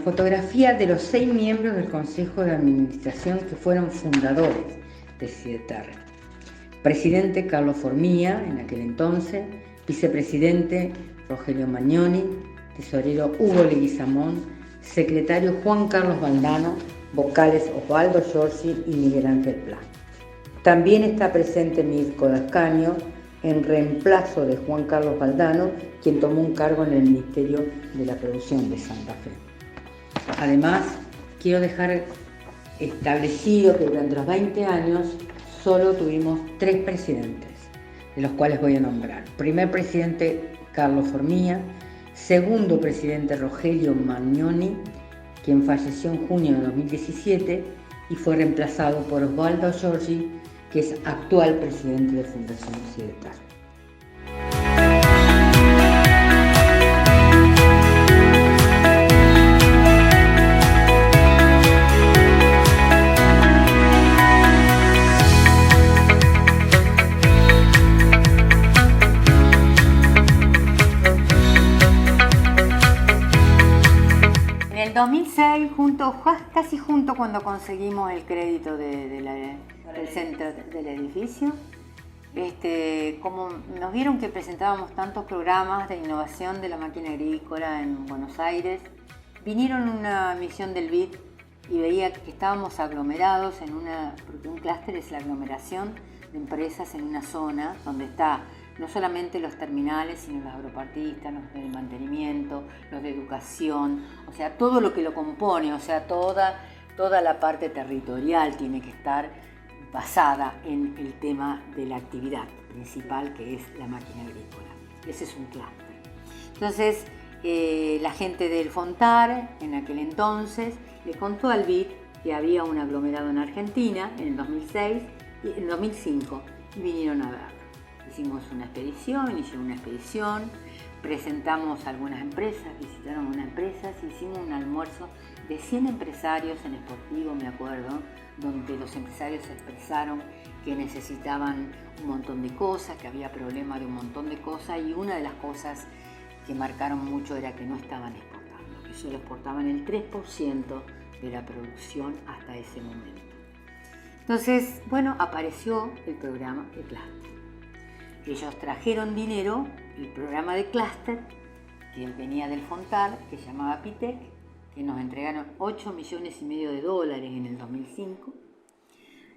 fotografía de los 6 miembros del Consejo de Administración que fueron fundadores de Sidetar. Presidente Carlos Formía, en aquel entonces, vicepresidente Rogelio Magnoni, tesorero Hugo Leguizamón, secretario Juan Carlos Valdano, vocales Osvaldo Giorgi y Miguel Ángel Pla. También está presente Mirko D'Ascanio, en reemplazo de Juan Carlos Valdano, quien tomó un cargo en el Ministerio de la Producción de Santa Fe. Además, quiero dejar establecido que durante los 20 años solo tuvimos 3 presidentes, de los cuales voy a nombrar. Primer presidente Carlos Formía, segundo presidente Rogelio Magnoni, quien falleció en junio de 2017 y fue reemplazado por Osvaldo Giorgi, que es actual presidente de Fundación Sidetar. En el 2006, casi junto cuando conseguimos el crédito del centro del edificio, como nos vieron que presentábamos tantos programas de innovación de la máquina agrícola en Buenos Aires, vinieron una misión del BID y veía que estábamos aglomerados porque un clúster es la aglomeración de empresas en una zona donde está no solamente los terminales, sino los agropartistas, los de mantenimiento, los de educación, o sea, todo lo que lo compone, o sea, toda la parte territorial tiene que estar basada en el tema de la actividad principal, que es la máquina agrícola. Ese es un clúster. Entonces, la gente del Fontar, en aquel entonces, le contó al BID que había un aglomerado en Argentina en el 2006 y en 2005, y vinieron a ver. Hicimos una expedición, presentamos algunas empresas, visitaron unas empresas, hicimos un almuerzo de 100 empresarios en Sportivo, me acuerdo, donde los empresarios expresaron que necesitaban un montón de cosas, que había problema de un montón de cosas, y una de las cosas que marcaron mucho era que no estaban exportando, que solo exportaban el 3% de la producción hasta ese momento. Entonces, bueno, apareció el programa de Clúster. Ellos trajeron dinero, el programa de Clúster, que venía del Fontar, que se llamaba Pitec, que nos entregaron $8,5 millones en el 2005,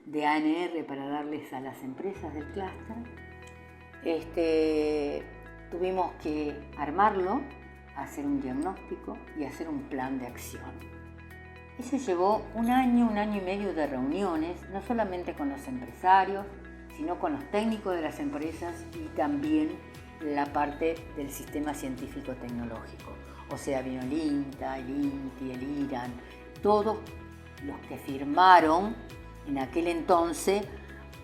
de ANR para darles a las empresas del clúster. Tuvimos que armarlo, hacer un diagnóstico y hacer un plan de acción. Eso llevó un año y medio de reuniones, no solamente con los empresarios, sino con los técnicos de las empresas y también la parte del sistema científico-tecnológico. O sea, vino el INTA, el INTI, el IRAN, todos los que firmaron en aquel entonces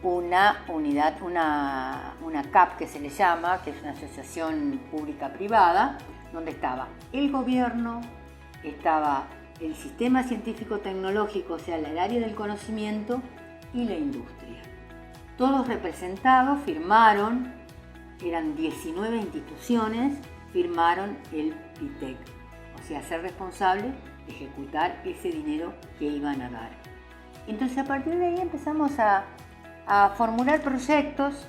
una unidad, una CAP que se le llama, que es una asociación pública-privada, donde estaba el gobierno, estaba el sistema científico-tecnológico, o sea, el área del conocimiento, y la industria. Todos representados firmaron, eran 19 instituciones, firmaron el PITEC, o sea, ser responsable de ejecutar ese dinero que iban a dar. Entonces, a partir de ahí empezamos a formular proyectos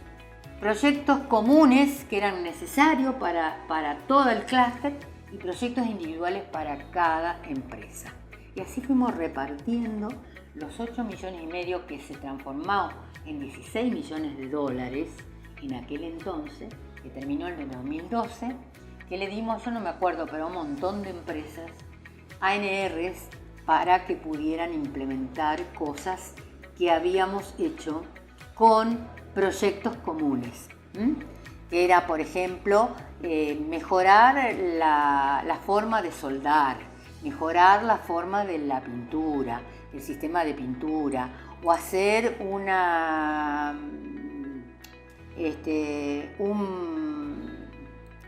comunes que eran necesarios para todo el clúster y proyectos individuales para cada empresa. Y así fuimos repartiendo los $8,5 millones que se transformó en $16 millones en aquel entonces, que terminó en el 2012, que le dimos, yo no me acuerdo, pero a un montón de empresas, ANRs, para que pudieran implementar cosas que habíamos hecho con proyectos comunes. Que era, por ejemplo, mejorar la forma de soldar, mejorar la forma de la pintura, el sistema de pintura, o hacer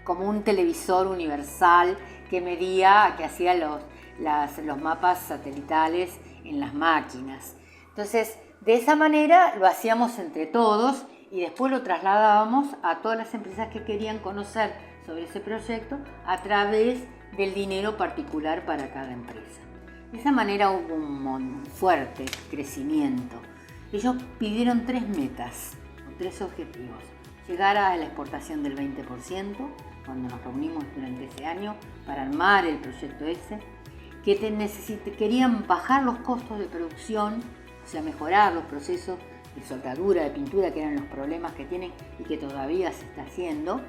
como un televisor universal que hacía los mapas satelitales en las máquinas. Entonces, de esa manera lo hacíamos entre todos y después lo trasladábamos a todas las empresas que querían conocer sobre ese proyecto a través del dinero particular para cada empresa. De esa manera hubo un fuerte crecimiento. Ellos pidieron 3 metas o 3 objetivos. Llegar a la exportación del 20%, cuando nos reunimos durante ese año para armar el proyecto ese, que querían bajar los costos de producción, o sea, mejorar los procesos de soldadura, de pintura, que eran los problemas que tienen y que todavía se está haciendo,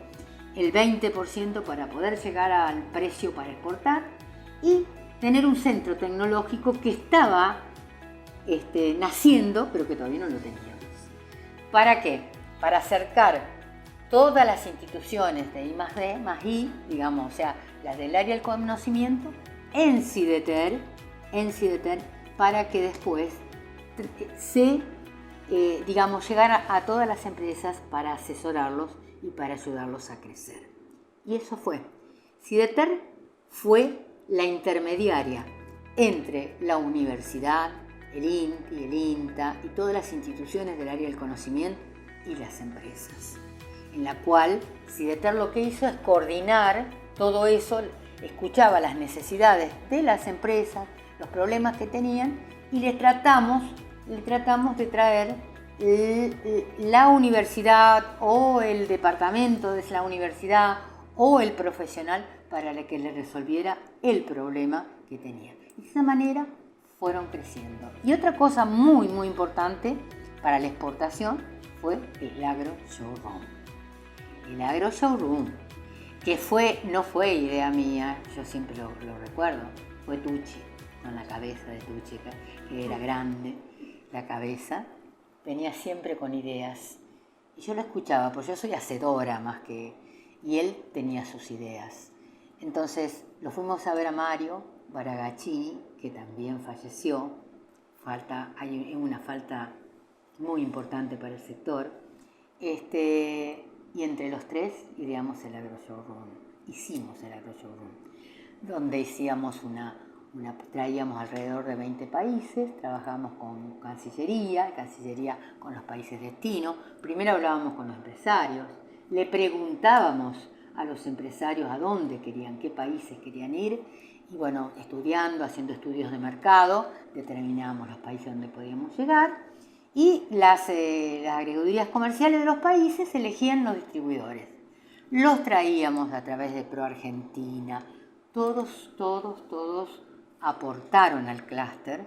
el 20% para poder llegar al precio para exportar y tener un centro tecnológico que estaba naciendo, pero que todavía no lo teníamos. ¿Para qué? Para acercar todas las instituciones de I+D+I, digamos, o sea, las del área del conocimiento, en CIDETER, para que después llegar a todas las empresas para asesorarlos y para ayudarlos a crecer. Y eso fue. CIDETER fue la intermediaria entre la universidad, el INTI, el INTA y todas las instituciones del área del conocimiento y las empresas, en la cual CIDETER lo que hizo es coordinar todo eso, escuchaba las necesidades de las empresas, los problemas que tenían y le tratamos de traer la universidad o el departamento de la universidad o el profesional para que le resolviera el problema que tenían. De esa manera fueron creciendo. Y otra cosa muy, muy importante para la exportación fue el Agro Showroom. El Agro Showroom, que no fue idea mía, yo siempre lo recuerdo, fue Tucci, con la cabeza de Tucci, que era grande, la cabeza, venía siempre con ideas. Y yo lo escuchaba, porque yo soy hacedora más que... Y él tenía sus ideas. Entonces lo fuimos a ver a Mario Baragaccini, que también falleció. Hay una falta muy importante para el sector. Y entre los tres ideamos el Agro Showroom. Hicimos el Agro Showroom, donde traíamos alrededor de 20 países, trabajábamos con Cancillería con los países destino. Primero hablábamos con los empresarios, le preguntábamos a los empresarios a dónde querían, qué países querían ir, y bueno, haciendo estudios de mercado, determinábamos los países donde podíamos llegar, y las agregadurías comerciales de los países elegían los distribuidores. Los traíamos a través de Pro Argentina, todos aportaron al clúster.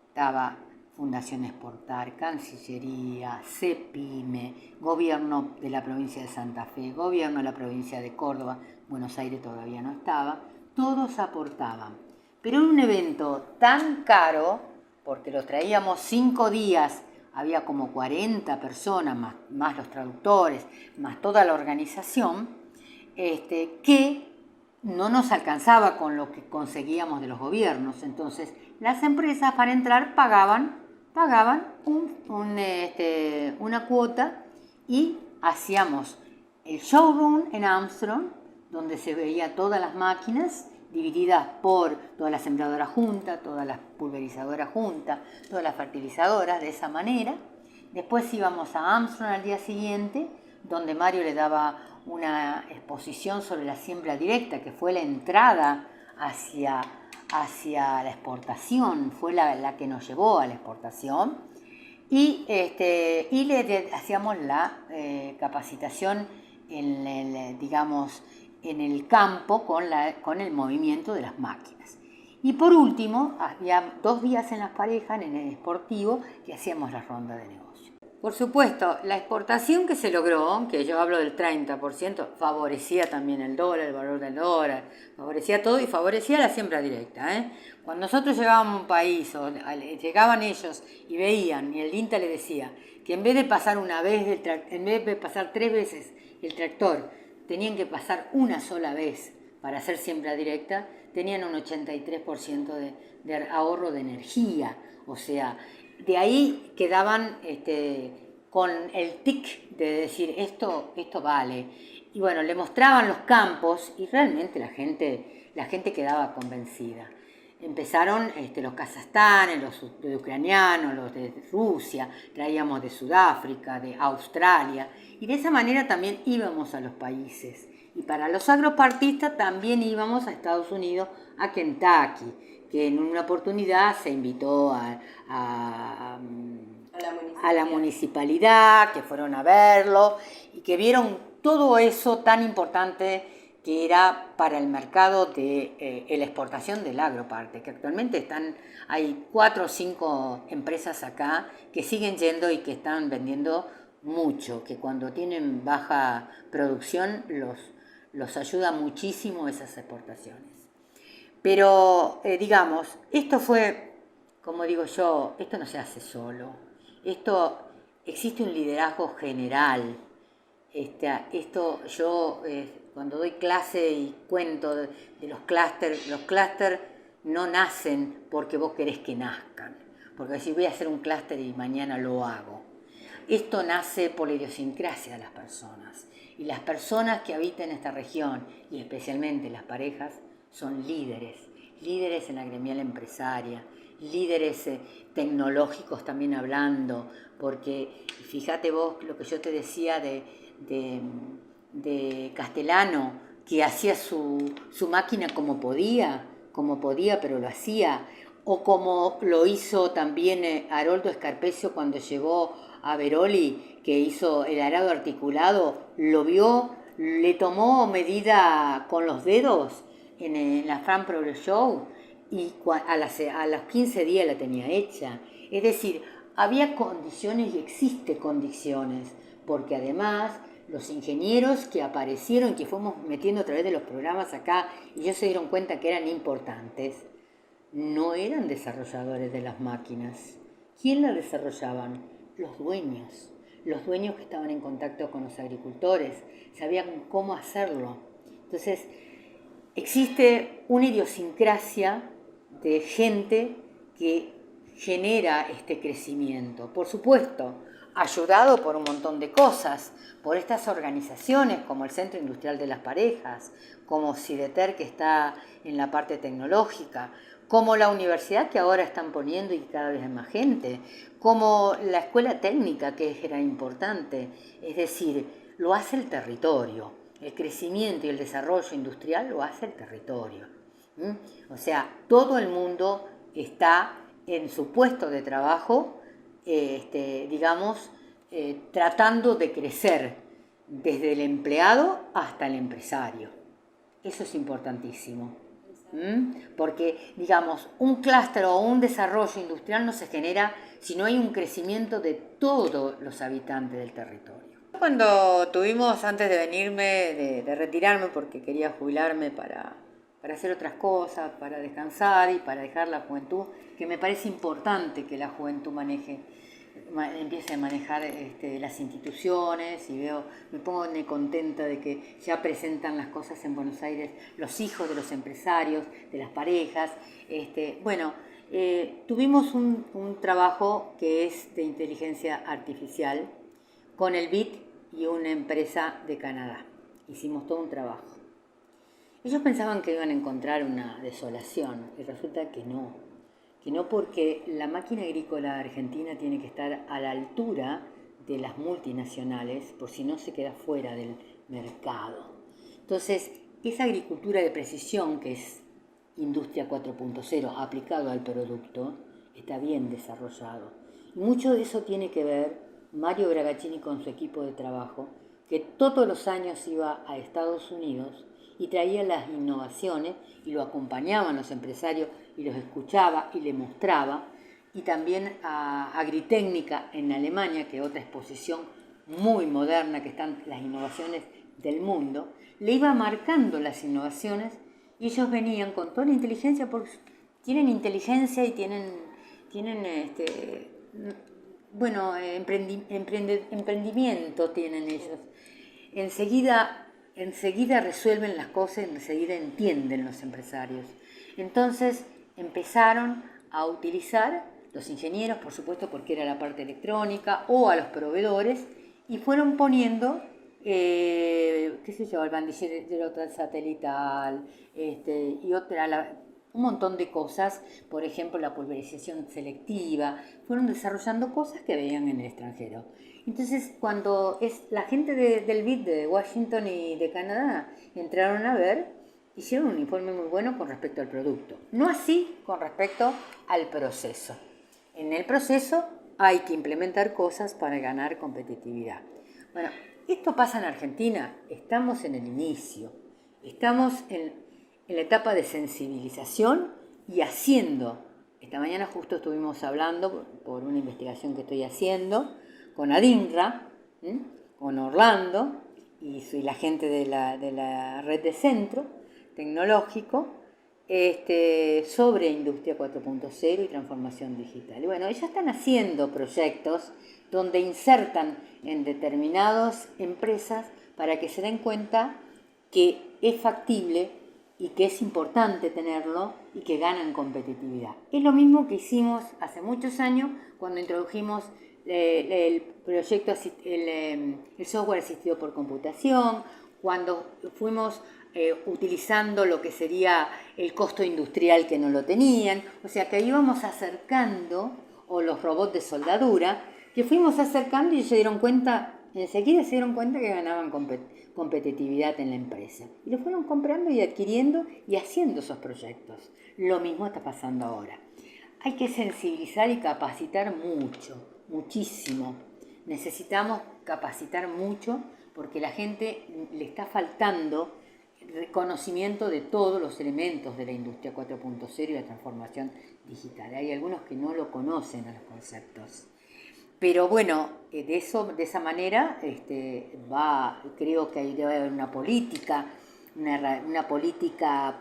Estaba Fundación Exportar, Cancillería, CEPIME, Gobierno de la provincia de Santa Fe, Gobierno de la provincia de Córdoba, Buenos Aires todavía no estaba, todos aportaban. Pero en un evento tan caro, porque lo traíamos 5 días, había como 40 personas, más los traductores, más toda la organización, que no nos alcanzaba con lo que conseguíamos de los gobiernos. Entonces, las empresas para entrar pagaban una cuota y hacíamos el showroom en Armstrong, donde se veía todas las máquinas divididas por todas las sembradoras juntas, todas las pulverizadoras juntas, todas las fertilizadoras, de esa manera. Después íbamos a Armstrong al día siguiente, donde Mario le daba una exposición sobre la siembra directa, que fue la entrada hacia la exportación, fue la que nos llevó a la exportación, y le hacíamos la capacitación en el campo con el movimiento de las máquinas. Y por último, había 2 días en las parejas, en el esportivo, que hacíamos la ronda de negocio. Por supuesto, la exportación que se logró, que yo hablo del 30%, favorecía también el valor del dólar, favorecía todo y favorecía la siembra directa. Cuando nosotros llegábamos a un país, o llegaban ellos y veían, y el INTA le decía que en vez de pasar 3 veces el tractor, tenían que pasar una sola vez para hacer siembra directa, tenían un 83% de ahorro de energía. O sea, de ahí quedaban con el tic de decir esto vale. Y bueno, le mostraban los campos y realmente la gente quedaba convencida. Empezaron los kazajstanes, los ucranianos, los de Rusia, traíamos de Sudáfrica, de Australia, y de esa manera también íbamos a los países Y para los agropartistas también íbamos a Estados Unidos, a Kentucky, que en una oportunidad se invitó a la municipalidad, que fueron a verlo y que vieron todo eso tan importante que era para el mercado de la exportación del agroparte, que actualmente hay 4 o 5 empresas acá que siguen yendo y que están vendiendo mucho, que cuando tienen baja producción los ayuda muchísimo esas exportaciones. Pero digamos, esto fue, como digo yo, esto no se hace solo, existe un liderazgo general. Yo cuando doy clase y cuento de los clústeres no nacen porque vos querés que nazcan, porque si voy a hacer un clúster y mañana lo hago. Esto nace por la idiosincrasia de las personas, y las personas que habitan esta región, y especialmente las parejas, son líderes en la gremial empresaria, líderes tecnológicos también hablando, porque fíjate vos lo que yo te decía de Castellano, que hacía su máquina como podía, pero lo hacía, o como lo hizo también Haroldo Escarpecio cuando llevó a Veroli, que hizo el arado articulado, lo vio, le tomó medida con los dedos en la Fran Pro Show y a los 15 días la tenía hecha. Es decir, había condiciones y existe condiciones, porque además los ingenieros que aparecieron, que fuimos metiendo a través de los programas acá, y ellos se dieron cuenta que eran importantes, no eran desarrolladores de las máquinas. ¿Quién las desarrollaban? Los dueños que estaban en contacto con los agricultores, sabían cómo hacerlo. Entonces, existe una idiosincrasia de gente que genera este crecimiento. Por supuesto, ayudado por un montón de cosas, por estas organizaciones como el Centro Industrial de las Parejas, como CIDETER, que está en la parte tecnológica, como la universidad que ahora están poniendo y cada vez hay más gente, como la escuela técnica, que era importante. Es decir, lo hace el territorio. El crecimiento y el desarrollo industrial lo hace el territorio. O sea, todo el mundo está en su puesto de trabajo, tratando de crecer desde el empleado hasta el empresario. Eso es importantísimo. Porque, digamos, un clúster o un desarrollo industrial no se genera si no hay un crecimiento de todos los habitantes del territorio. Cuando tuvimos, antes de venirme, de retirarme, porque quería jubilarme para hacer otras cosas, para descansar y para dejar la juventud, que me parece importante que la juventud empiece a manejar las instituciones, y me pongo contenta de que ya presentan las cosas en Buenos Aires los hijos de los empresarios, de las parejas. Tuvimos un trabajo que es de inteligencia artificial con el BIT y una empresa de Canadá. Hicimos todo un trabajo. Ellos pensaban que iban a encontrar una desolación y resulta que no, porque la máquina agrícola argentina tiene que estar a la altura de las multinacionales, por si no se queda fuera del mercado. Entonces, esa agricultura de precisión, que es Industria 4.0 aplicado al producto, está bien desarrollado. Y mucho de eso tiene que ver Mario Bragaccini con su equipo de trabajo, que todos los años iba a Estados Unidos y traía las innovaciones y lo acompañaban los empresarios y los escuchaba y le mostraba, y también a Agritécnica en Alemania, que es otra exposición muy moderna, que están las innovaciones del mundo, le iba marcando las innovaciones y ellos venían con toda la inteligencia, porque tienen inteligencia y tienen emprendimiento tienen ellos. Enseguida resuelven las cosas, enseguida entienden los empresarios. Entonces empezaron a utilizar los ingenieros, por supuesto, porque era la parte electrónica, o a los proveedores, y fueron poniendo, el bandillero satelital, y un montón de cosas, por ejemplo la pulverización selectiva, fueron desarrollando cosas que veían en el extranjero. Entonces cuando la gente del BID de Washington y de Canadá entraron a ver, hicieron un informe muy bueno con respecto al producto, no así con respecto al proceso. En el proceso hay que implementar cosas para ganar competitividad. Bueno, esto pasa en Argentina, estamos en el inicio, estamos en la etapa de sensibilización y haciendo. Esta mañana justo estuvimos hablando por una investigación que estoy haciendo con Adinra, con Orlando y la gente de la red de centro tecnológico, sobre Industria 4.0 y transformación digital. Y bueno, ellos están haciendo proyectos donde insertan en determinadas empresas para que se den cuenta que es factible y que es importante tenerlo y que ganan competitividad. Es lo mismo que hicimos hace muchos años cuando introdujimos el proyecto, el software asistido por computación, cuando fuimos utilizando lo que sería el costo industrial que no lo tenían, o sea que íbamos acercando, o los robots de soldadura, que fuimos acercando y se dieron cuenta, enseguida se dieron cuenta que ganaban competitividad en la empresa. Y lo fueron comprando y adquiriendo y haciendo esos proyectos. Lo mismo está pasando ahora. Hay que sensibilizar y capacitar mucho, muchísimo. Necesitamos capacitar mucho porque la gente le está faltando reconocimiento de todos los elementos de la industria 4.0 y la transformación digital. Hay algunos que no lo conocen a los conceptos. Pero bueno, de esa manera creo que debe haber una política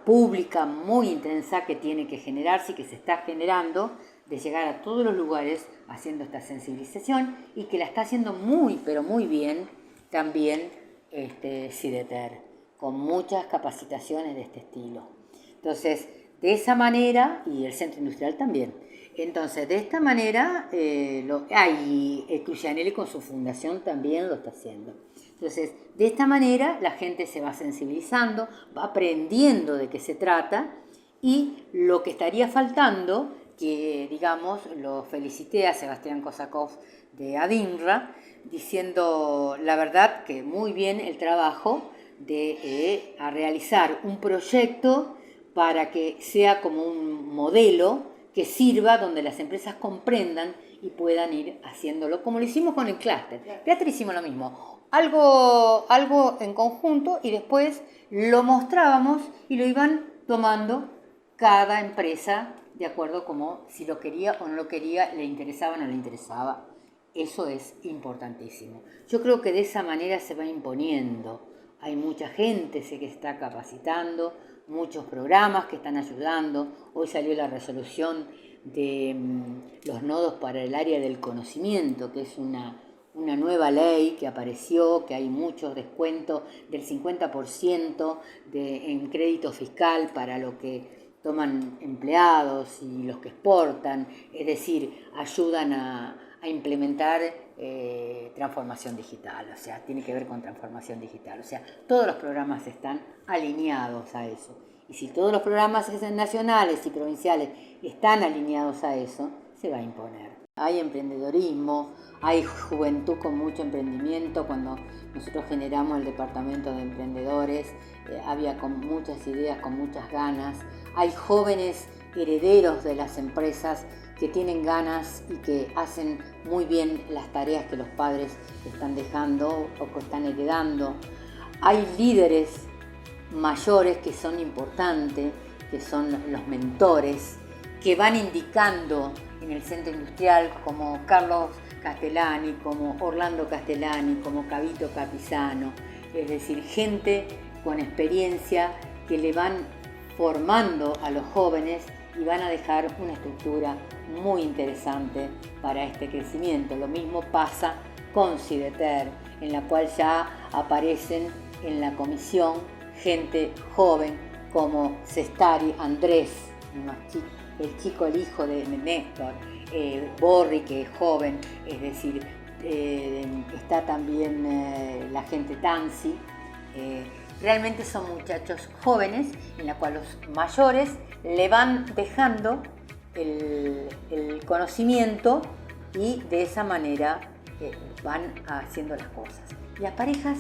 pública muy intensa que tiene que generarse y que se está generando, de llegar a todos los lugares haciendo esta sensibilización y que la está haciendo muy, pero muy bien también SIDETER, con muchas capacitaciones de este estilo. Entonces, de esa manera, y el Centro Industrial también. Entonces, de esta manera, Crucianelli con su fundación también lo está haciendo. Entonces, de esta manera la gente se va sensibilizando, va aprendiendo de qué se trata y lo que estaría faltando, que digamos, lo felicité a Sebastián Kosakov de Adinra, diciendo la verdad que muy bien el trabajo de realizar un proyecto para que sea como un modelo que sirva donde las empresas comprendan y puedan ir haciéndolo, como lo hicimos con el clúster. Clúster hicimos lo mismo, algo en conjunto y después lo mostrábamos y lo iban tomando cada empresa de acuerdo como si lo quería o no lo quería, le interesaba o no le interesaba. Eso es importantísimo. Yo creo que de esa manera se va imponiendo. Hay mucha gente que está capacitando, muchos programas que están ayudando. Hoy salió la resolución de los nodos para el área del conocimiento, que es una nueva ley que apareció, que hay muchos descuentos del 50% en crédito fiscal para lo que toman empleados y los que exportan, es decir, ayudan a implementar transformación digital, o sea, tiene que ver con transformación digital, o sea, todos los programas están alineados a eso. Y si todos los programas nacionales y provinciales están alineados a eso, se va a imponer. Hay emprendedorismo, hay juventud con mucho emprendimiento. Cuando nosotros generamos el departamento de emprendedores, había con muchas ideas, con muchas ganas. Hay jóvenes herederos de las empresas que tienen ganas y que hacen muy bien las tareas que los padres están dejando o que están heredando. Hay líderes mayores que son importantes, que son los mentores, que van indicando en el centro industrial, como Carlos Castellani, como Orlando Castellani, como Cabito Capizano, es decir, gente con experiencia que le van formando a los jóvenes y van a dejar una estructura muy interesante para este crecimiento. Lo mismo pasa con SIDETER, en la cual ya aparecen en la comisión gente joven como Sestari, Andrés, el chico, el hijo de Néstor, Borri, que es joven, es decir, está también la gente Tansi, realmente son muchachos jóvenes en la cual los mayores le van dejando el conocimiento y de esa manera van haciendo las cosas. Las parejas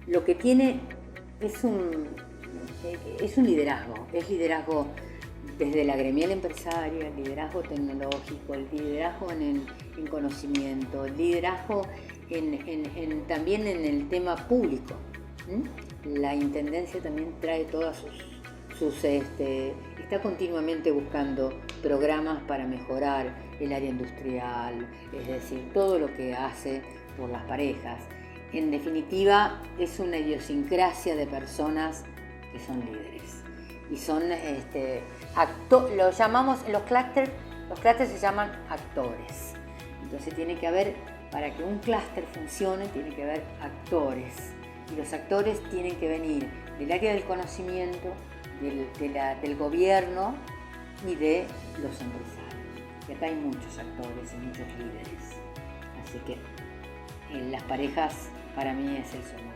lo que tiene es un liderazgo, es liderazgo desde la gremial empresaria, el liderazgo tecnológico, el liderazgo en conocimiento, el liderazgo también en el tema público. La intendencia también trae todas está continuamente buscando programas para mejorar el área industrial, es decir, todo lo que hace por las parejas. En definitiva, es una idiosincrasia de personas que son líderes y son lo llamamos los clústeres se llaman actores. Entonces tiene que haber, para que un clúster funcione, tiene que haber actores, y los actores tienen que venir del área del conocimiento, del gobierno y de los empresarios. Y acá hay muchos actores y muchos líderes, así que las parejas para mí es el sueño.